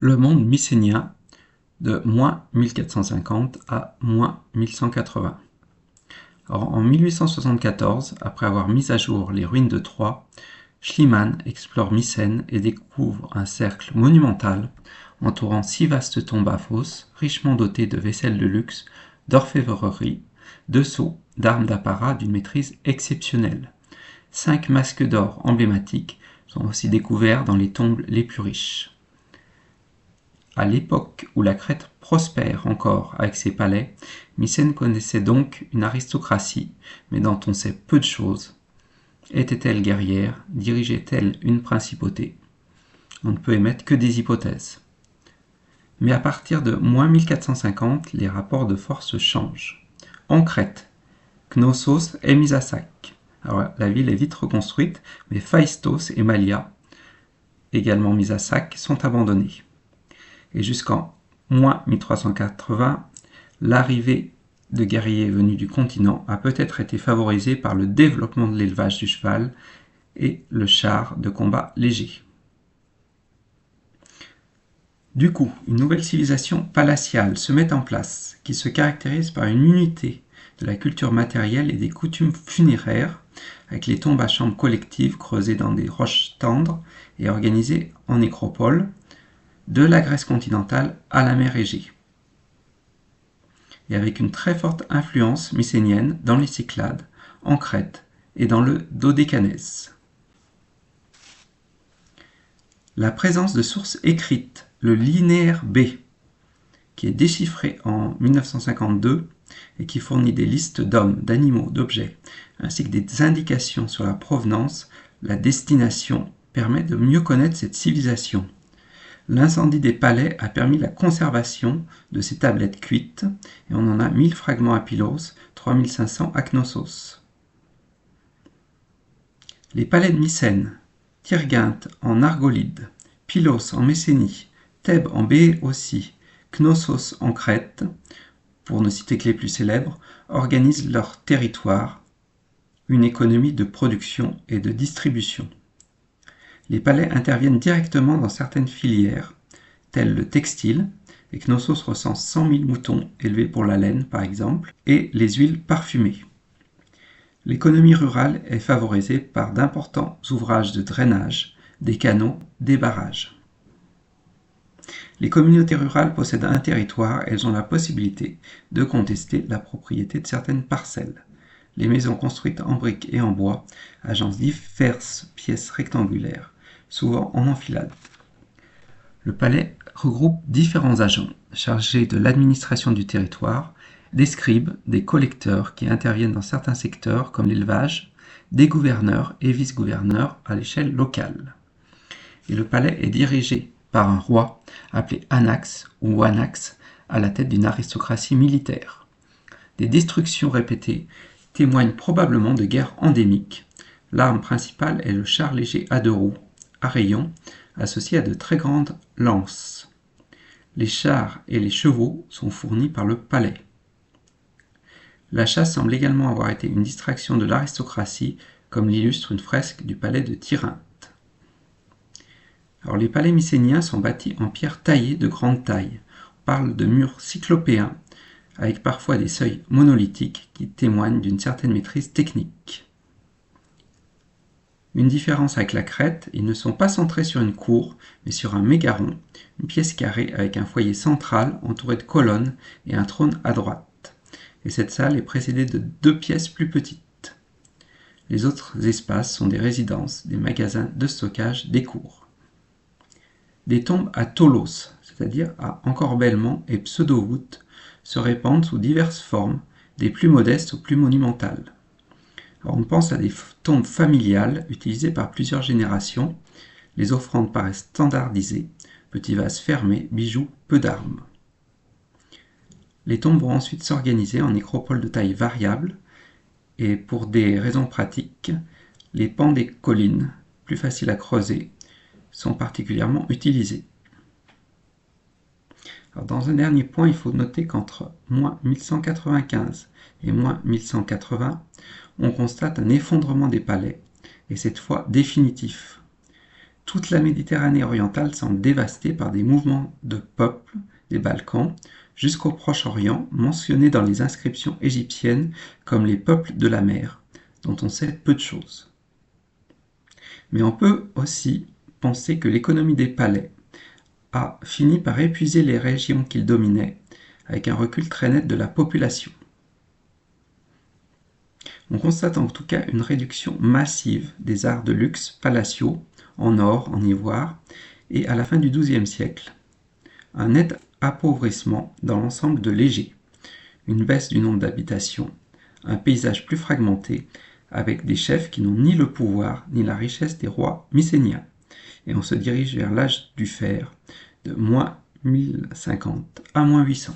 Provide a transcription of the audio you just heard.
Le monde mycénien de -1450 à -1180. Alors, en 1874, après avoir mis à jour les ruines de Troie, Schliemann explore Mycène et découvre un cercle monumental entourant 6 vastes tombes à fosses, richement dotées de vaisselle de luxe, d'orfèvrerie, de sceaux, d'armes d'apparat d'une maîtrise exceptionnelle. 5 masques d'or emblématiques sont aussi découverts dans les tombes les plus riches. À l'époque où la Crète prospère encore avec ses palais, Mycène connaissait donc une aristocratie, mais dont on sait peu de choses. Était-elle guerrière? Dirigeait-elle une principauté? On ne peut émettre que des hypothèses. Mais à partir de -1450, les rapports de force changent. En Crète, Knossos est mise à sac. Alors, la ville est vite reconstruite, mais Phaistos et Malia, également mises à sac, sont abandonnées. Et jusqu'en -1380, l'arrivée de guerriers venus du continent a peut-être été favorisée par le développement de l'élevage du cheval et le char de combat léger. Du coup, une nouvelle civilisation palatiale se met en place, qui se caractérise par une unité de la culture matérielle et des coutumes funéraires, avec les tombes à chambres collectives creusées dans des roches tendres et organisées en nécropoles, de la Grèce continentale à la mer Égée, et avec une très forte influence mycénienne dans les Cyclades, en Crète et dans le Dodécanèse. La présence de sources écrites, le linéaire B, qui est déchiffré en 1952 et qui fournit des listes d'hommes, d'animaux, d'objets, ainsi que des indications sur la provenance, la destination, permet de mieux connaître cette civilisation. L'incendie des palais a permis la conservation de ces tablettes cuites, et on en a 1000 fragments à Pylos, 3500 à Knossos. Les palais de Mycène, Tyrginthe en Argolide, Pylos en Messénie, Thèbes en Béotie, Knossos en Crète, pour ne citer que les plus célèbres, organisent leur territoire, une économie de production et de distribution. Les palais interviennent directement dans certaines filières, telles le textile, et Knossos recense 100 000 moutons élevés pour la laine par exemple, et les huiles parfumées. L'économie rurale est favorisée par d'importants ouvrages de drainage, des canaux, des barrages. Les communautés rurales possèdent un territoire et elles ont la possibilité de contester la propriété de certaines parcelles. Les maisons construites en briques et en bois agencent diverses pièces rectangulaires, souvent en enfilade. Le palais regroupe différents agents chargés de l'administration du territoire, des scribes, des collecteurs qui interviennent dans certains secteurs comme l'élevage, des gouverneurs et vice-gouverneurs à l'échelle locale. Et le palais est dirigé par un roi appelé Anax ou Anax à la tête d'une aristocratie militaire. Des destructions répétées témoignent probablement de guerres endémiques. L'arme principale est le char léger à 2 roues, à rayons, associé à de très grandes lances. Les chars et les chevaux sont fournis par le palais. La chasse semble également avoir été une distraction de l'aristocratie, comme l'illustre une fresque du palais de Tyrinthe. Alors, les palais mycéniens sont bâtis en pierre taillée de grande taille. On parle de murs cyclopéens, avec parfois des seuils monolithiques qui témoignent d'une certaine maîtrise technique. Une différence avec la Crète, ils ne sont pas centrés sur une cour, mais sur un mégaron, une pièce carrée avec un foyer central entouré de colonnes et un trône à droite. Et cette salle est précédée de 2 pièces plus petites. Les autres espaces sont des résidences, des magasins de stockage, des cours. Des tombes à tholos, c'est-à-dire à encorbellement et pseudo-voûtes, se répandent sous diverses formes, des plus modestes aux plus monumentales. Alors on pense à des tombes familiales utilisées par plusieurs générations. Les offrandes paraissent standardisées, petits vases fermés, bijoux, peu d'armes. Les tombes vont ensuite s'organiser en nécropoles de taille variable, et pour des raisons pratiques, les pans des collines, plus faciles à creuser, sont particulièrement utilisés. Alors dans un dernier point, il faut noter qu'entre -1195 et -1180, on constate un effondrement des palais, et cette fois définitif. toute la Méditerranée orientale semble dévastée par des mouvements de peuples des Balkans jusqu'au Proche-Orient, mentionnés dans les inscriptions égyptiennes comme les peuples de la mer, dont on sait peu de choses. Mais on peut aussi penser que l'économie des palais a fini par épuiser les régions qu'il dominait, avec un recul très net de la population. On constate en tout cas une réduction massive des arts de luxe palatiaux, en or, en ivoire, et à la fin du XIIe siècle, un net appauvrissement dans l'ensemble de l'Égée, une baisse du nombre d'habitations, un paysage plus fragmenté, avec des chefs qui n'ont ni le pouvoir ni la richesse des rois mycéniens. Et on se dirige vers l'âge du fer, de moins 1050 à moins 800.